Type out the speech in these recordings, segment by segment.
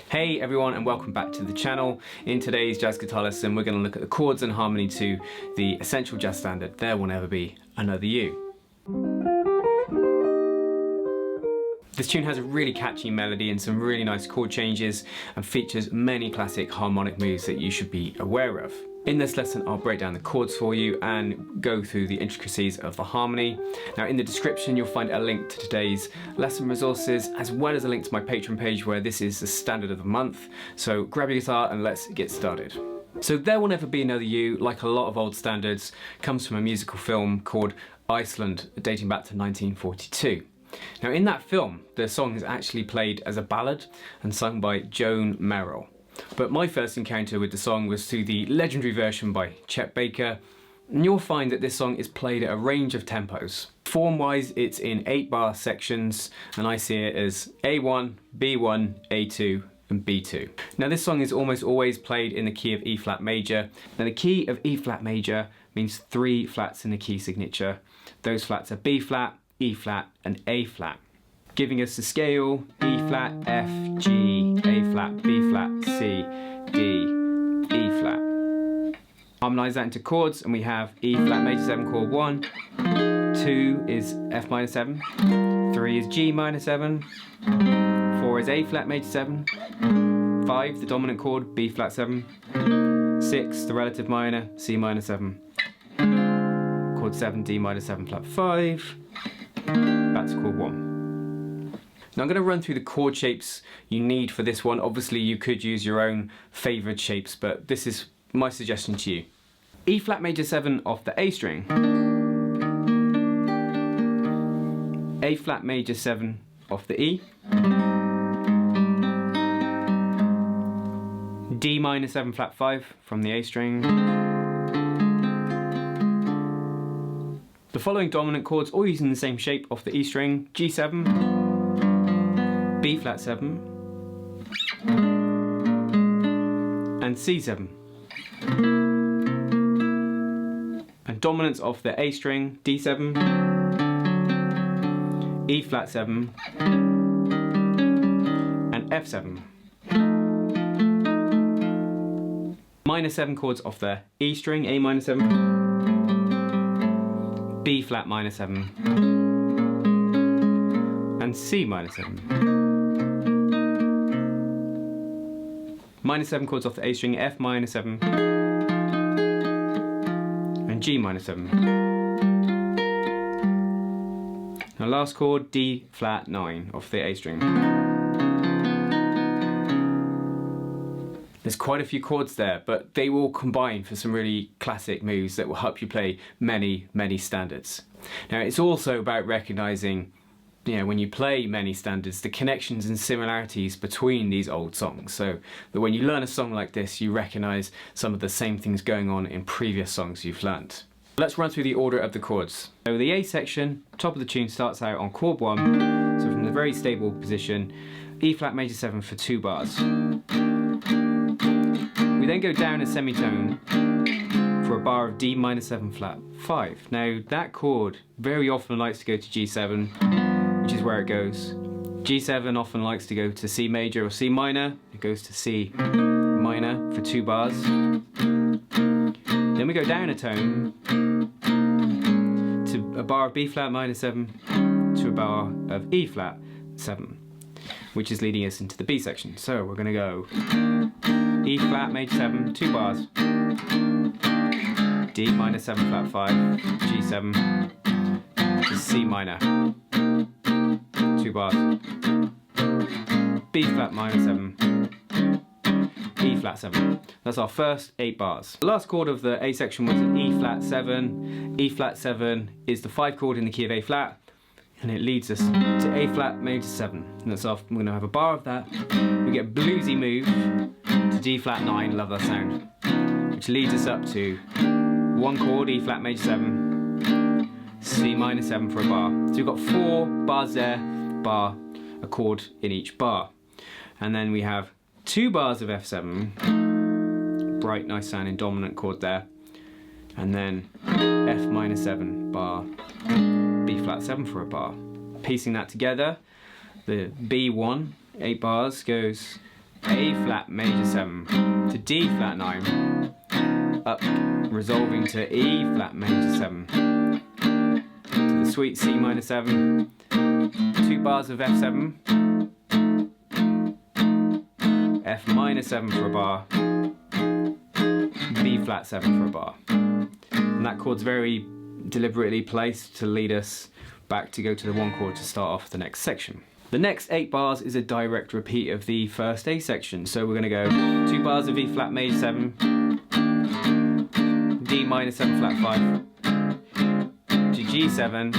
Hey everyone, and welcome back to the channel. In today's jazz guitar lesson we're going to look at the chords and harmony to the essential jazz standard, There Will Never Be Another You. This tune has a really catchy melody and some really nice chord changes and features many classic harmonic moves that you should be aware of. In this lesson I'll break down the chords for you and go through the intricacies of the harmony. Now in the description you'll find a link to today's lesson resources as well as a link to my Patreon page where this is the standard of the month. So grab your guitar and let's get started. So There Will Never Be Another You, like a lot of old standards, comes from a musical film called Iceland dating back to 1942. Now in that film the song is actually played as a ballad and sung by Joan Merrill. But my first encounter with the song was through the legendary version by Chet Baker, and you'll find that this song is played at a range of tempos. Form-wise it's in 8-bar sections and I see it as A1, B1, A2 and B2. Now this song is almost always played in the key of E flat major. Now the key of E flat major means 3 flats in the key signature. Those flats are B flat, E flat and A flat, giving us the scale E flat, F, G, A flat, B flat, C, D, E flat. Harmonise that into chords and we have E flat major 7 chord 1, 2 is F minor 7, 3 is G minor 7, 4 is A flat major 7, 5 the dominant chord B flat 7, 6 the relative minor C minor 7, chord 7 D minor 7 flat 5, back to chord 1. Now I'm going to run through the chord shapes you need for this one. Obviously you could use your own favoured shapes, but this is my suggestion to you. E flat major 7 off the A string, A flat major 7 off the E, D minor 7 flat 5 from the A string. The following dominant chords all using the same shape off the E string, G7, B flat 7 and C7, and dominants off the A string, D7, E flat 7 and F7. Minor 7 chords off the E string, A minor 7, B flat minor 7 and C minor 7. Minor 7 chords off the A string, F minor 7 and G minor 7. Now last chord, D flat 9 off the A string. There's quite a few chords there, but they will combine for some really classic moves that will help you play many standards. Now it's also about recognising, when you play many standards, the connections and similarities between these old songs, so that when you learn a song like this you recognise some of the same things going on in previous songs you've learnt. Let's run through the order of the chords. So the A section, top of the tune, starts out on chord 1, so from the very stable position, E flat major 7 for 2 bars. We then go down a semitone for a bar of D minor 7 flat 5. Now that chord very often likes to go to G7, which is where it goes. G7 often likes to go to C major or C minor. It goes to C minor for 2 bars. Then we go down a tone to a bar of B flat minor 7 to a bar of E flat 7, which is leading us into the B section. So we're going to go E flat major 7, 2 bars, D minor 7 flat 5, G7, to C minor, 2 bars, B flat minor 7, E flat 7. That's our first 8 bars. The last chord of the A section was an E flat 7. E flat 7 is the 5 chord in the key of A flat, and it leads us to A flat major 7. And that's off. We're going to have a bar of that. We get a bluesy move to D flat 9, love that sound, which leads us up to 1 chord, E flat major 7, C minor 7 for a bar. So we've got 4 bars there, bar, a chord in each bar. And then we have 2 bars of F7, bright nice sounding dominant chord there, and then F minor 7 bar, B flat 7 for a bar. Piecing that together, the B1, 8 bars, goes A flat major 7 to D flat 9, up, resolving to E flat major 7, to the sweet C minor 7, 2 bars of F7, F minor 7 for a bar, B flat 7 for a bar. And that chord's very deliberately placed to lead us back to go to the 1 chord to start off the next section. The next 8 bars is a direct repeat of the first A section, so we're going to go 2 bars of E flat major 7, D minor 7 flat 5, to G7,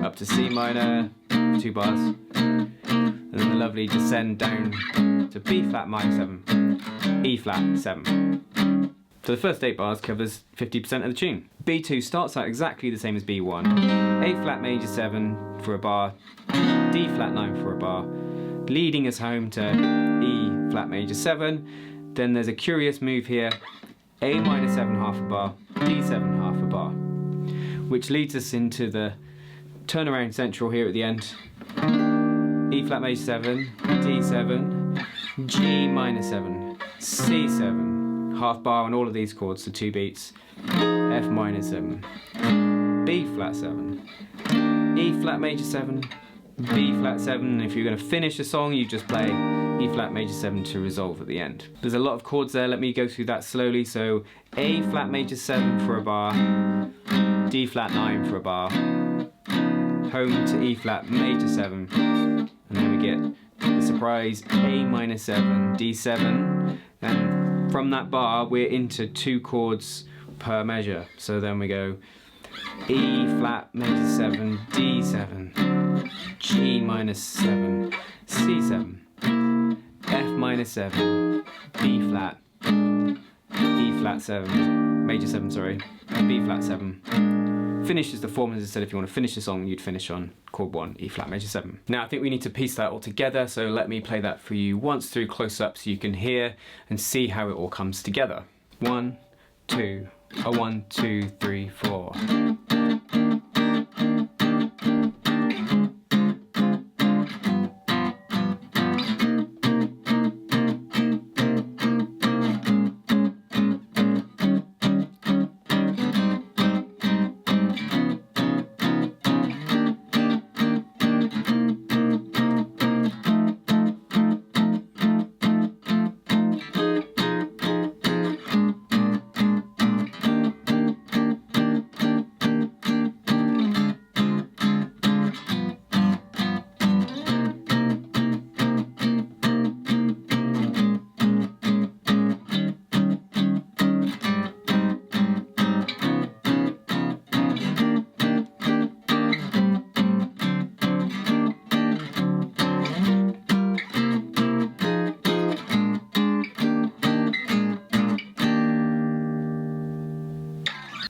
up to C minor, 2 bars, and then the lovely descend down to B flat minor 7, E flat 7. So the first 8 bars covers 50% of the tune. B2 starts out exactly the same as B1. A flat major 7 for a bar, D flat 9 for a bar, leading us home to E flat major 7. Then there's a curious move here, A minor 7 half a bar, D7 half a bar, which leads us into the turnaround central here at the end. E flat major 7, D7, G minor 7, C7, half bar on all of these chords, so 2 beats, F minor 7, B flat 7, E flat major 7, B flat 7, and if you're going to finish a song you just play E flat major 7 to resolve at the end. There's a lot of chords there, let me go through that slowly. So A flat major 7 for a bar, D flat 9 for a bar, home to E flat major 7, and then we get the surprise A minor 7, D7, and from that bar we're into 2 chords per measure. So then we go E flat major 7, D7, G minor 7, C7, F minor 7, B flat, E flat 7, major 7 sorry, B flat 7. Finishes the form as I said, if you want to finish the song you'd finish on chord 1, E flat major 7. Now I think we need to piece that all together, so let me play that for you once through close up so you can hear and see how it all comes together. 1, 2, 1, 2, 3, 4.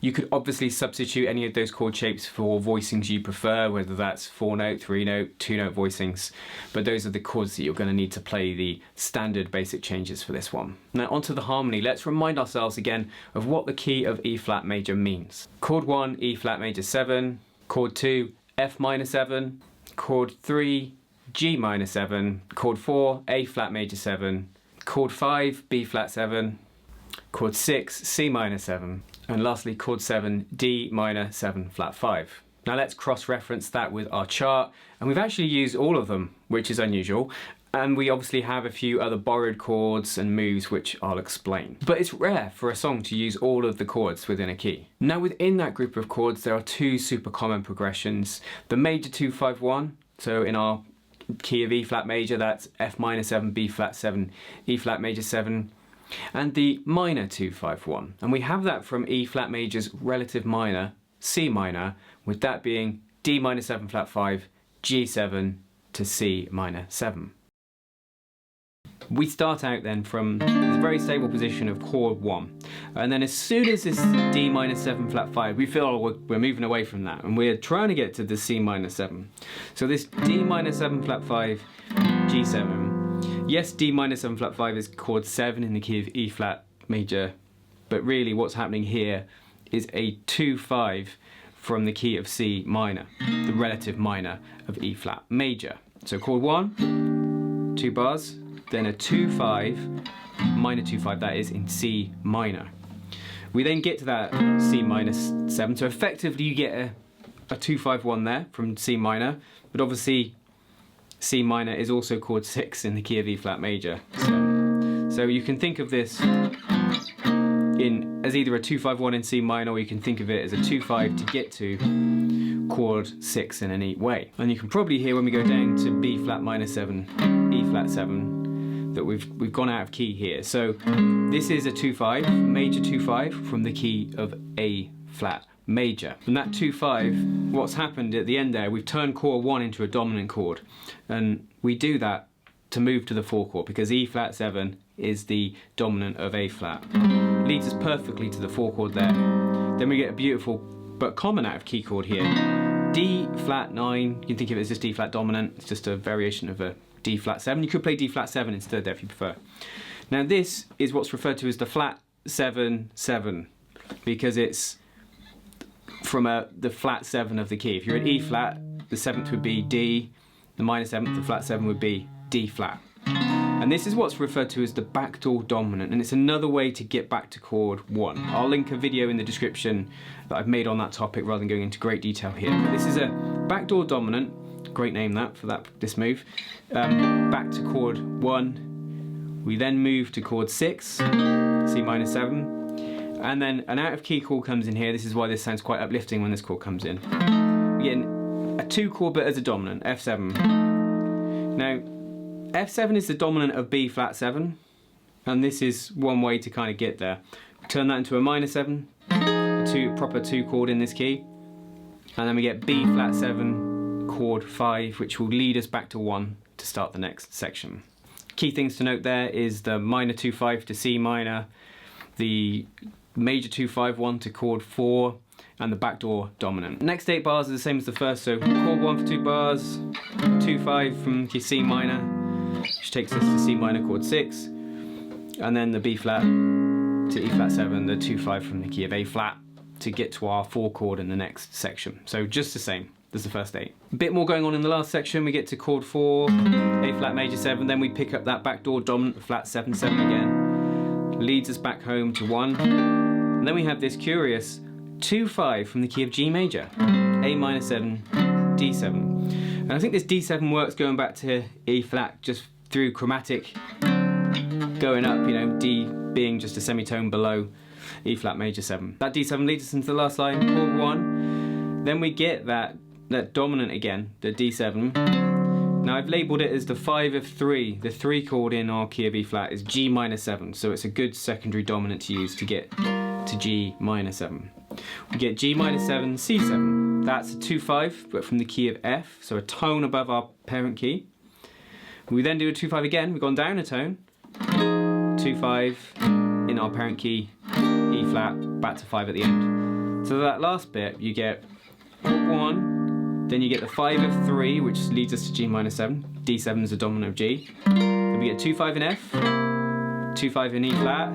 You could obviously substitute any of those chord shapes for voicings you prefer, whether that's 4-note, 3-note, 2-note voicings, but those are the chords that you're going to need to play the standard basic changes for this one. Now onto the harmony, let's remind ourselves again of what the key of E flat major means. Chord 1, E flat major 7, chord 2, F minor 7, chord 3, G minor 7, chord 4, A flat major 7, chord 5, B flat 7, chord 6, C minor 7, and lastly chord 7, D minor 7 flat 5. Now let's cross-reference that with our chart, and we've actually used all of them, which is unusual, and we obviously have a few other borrowed chords and moves which I'll explain. But it's rare for a song to use all of the chords within a key. Now within that group of chords there are 2 super common progressions. The major 2-5-1, so in our key of E flat major that's F minor 7, B flat 7, E flat major 7, and the minor 2-5-1, and we have that from E flat major's relative minor, C minor, with that being D minor 7 flat 5, G7 to C minor 7. We start out then from this very stable position of chord 1, and then as soon as this D minor 7 flat 5, we feel we're moving away from that and we're trying to get to the C minor 7. So this D minor 7 flat 5, G7. Yes, D minor 7 flat 5 is chord 7 in the key of E flat major, but really what's happening here is a 2-5 from the key of C minor, the relative minor of E flat major. So chord 1, 2 bars, then a 2-5, minor 2-5 that is, in C minor. We then get to that C minor 7, so effectively you get a 2-5-1 there from C minor, but obviously C minor is also chord 6 in the key of E flat major. So you can think of this as either a 2-5-1 in C minor, or you can think of it as a 2-5 to get to chord 6 in a neat way. And you can probably hear when we go down to B flat minor 7, E flat 7, that we've gone out of key here. So this is a 2-5, major 2-5 from the key of A flat major. And that 2-5, what's happened at the end there, we've turned chord 1 into a dominant chord. And we do that to move to the 4 chord because E flat 7 is the dominant of A flat. Leads us perfectly to the 4 chord there. Then we get a beautiful but common out of key chord here. D flat 9, you can think of it as just D flat dominant, it's just a variation of a D flat 7. You could play D flat 7 instead there if you prefer. Now this is what's referred to as the flat 7-7 because it's from the flat 7 of the key. If you're at E flat, the 7th would be D, the minor 7th, the flat 7 would be D flat. And this is what's referred to as the backdoor dominant, and it's another way to get back to chord 1. I'll link a video in the description that I've made on that topic rather than going into great detail here. But this is a backdoor dominant, great name that for this move. Back to chord 1, we then move to chord 6, C minor 7, and then an out of key chord comes in here. This is why this sounds quite uplifting when this chord comes in. We get a 2 chord but as a dominant, F7. Now, F7 is the dominant of B flat 7, and this is one way to kind of get there. We turn that into a minor 7, a proper 2 chord in this key, and then we get B flat 7, chord 5, which will lead us back to 1 to start the next section. Key things to note there is the minor 2-5 to C minor, the major 2-5-1 to chord 4, and the backdoor dominant. Next 8 bars are the same as the first, so chord 1 for 2 bars, 2-5 from C minor, which takes us to C minor chord 6, and then the B flat to E flat 7, the 2-5 from the key of A flat to get to our 4 chord in the next section. So just the same as the first 8. A bit more going on in the last section. We get to chord 4, A flat major 7, then we pick up that backdoor dominant flat 7-7 again, leads us back home to 1, and then we have this curious 2-5 from the key of G major, A minor 7, D7. And I think this D7 works going back to E flat just through chromatic going up, you know, D being just a semitone below E flat major 7. That D7 leads us into the last line, chord 1. Then we get that dominant again, the D7. Now I've labelled it as the 5 of 3. The 3 chord in our key of E flat is G minor 7, so it's a good secondary dominant to use to get to G minor 7. We get G minor 7, C7. That's a 2-5, but from the key of F, so a tone above our parent key. We then do a 2-5 again, we've gone down a tone. 2-5 in our parent key, E flat, back to 5 at the end. So that last bit, you get chord 1, then you get the 5 of 3, which leads us to G minor 7. D7 is the dominant of G. Then we get 2-5 in F, 2-5 in E flat.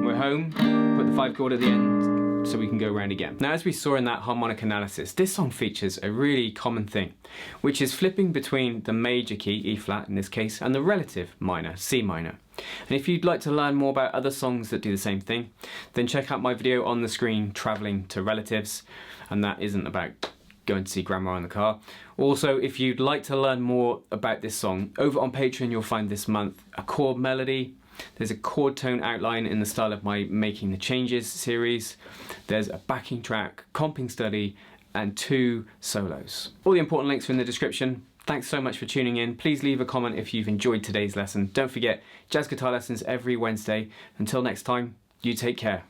We're home, put the 5 chord at the end, so we can go around again. Now, as we saw in that harmonic analysis, this song features a really common thing, which is flipping between the major key, E flat in this case, and the relative minor, C minor. And if you'd like to learn more about other songs that do the same thing, then check out my video on the screen, Travelling to Relatives, and that isn't about going to see grandma in the car. Also, if you'd like to learn more about this song, over on Patreon you'll find this month a chord melody. There's a chord tone outline in the style of my Making the Changes series. There's a backing track, comping study, and 2 solos. All the important links are in the description. Thanks so much for tuning in. Please leave a comment if you've enjoyed today's lesson. Don't forget, jazz guitar lessons every Wednesday. Until next time, you take care.